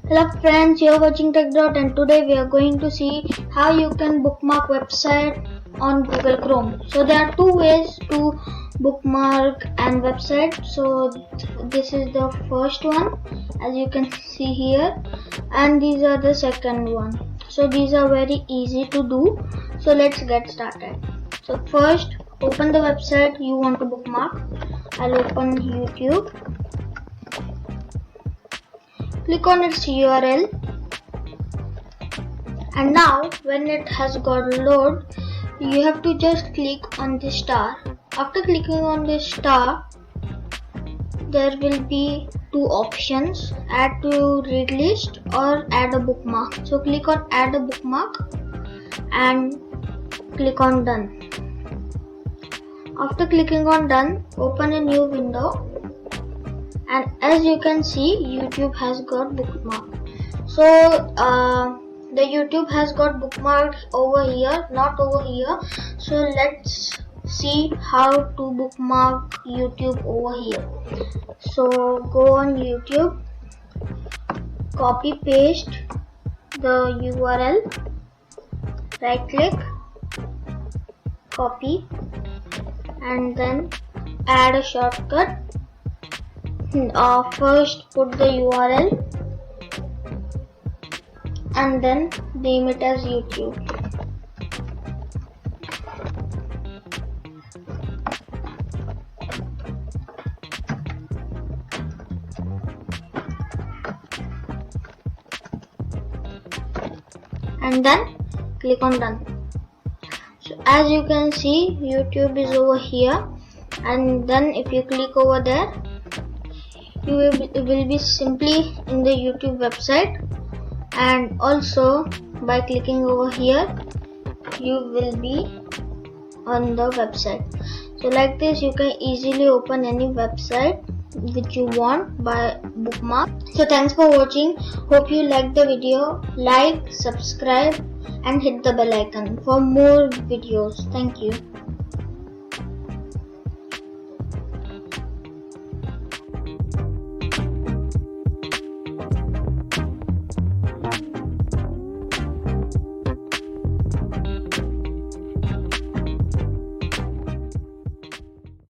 Hello friends, you are watching Techdrot and today we are going to see how you can bookmark website on Google Chrome. So there are two ways to bookmark and website. So this is the first one, as you can see here, and these are the second one. So these are very easy to do. So let's get started. So first, open the website you want to bookmark. I'll open YouTube. Click on its URL, and now when it has got load, you have to just click on the star. After clicking on the star, there will be two options: add to read list or add a bookmark. So click on add a bookmark and click on done. After clicking on done, open a new window. And as you can see, YouTube has got bookmark. So the YouTube has got bookmark over here, not over here. So let's see how to bookmark YouTube over here. So go on YouTube, copy paste the URL, right click, copy, and then add a shortcut. First put the URL and then name it as YouTube. And then click on done. So as you can see, YouTube is over here, and then if you click over there, you will be simply in the YouTube website, and also by clicking over here you will be on the website. So like this, you can easily open any website which you want by bookmark. So thanks for watching. Hope you liked the video. Like, subscribe and hit the bell icon for more videos. Thank you.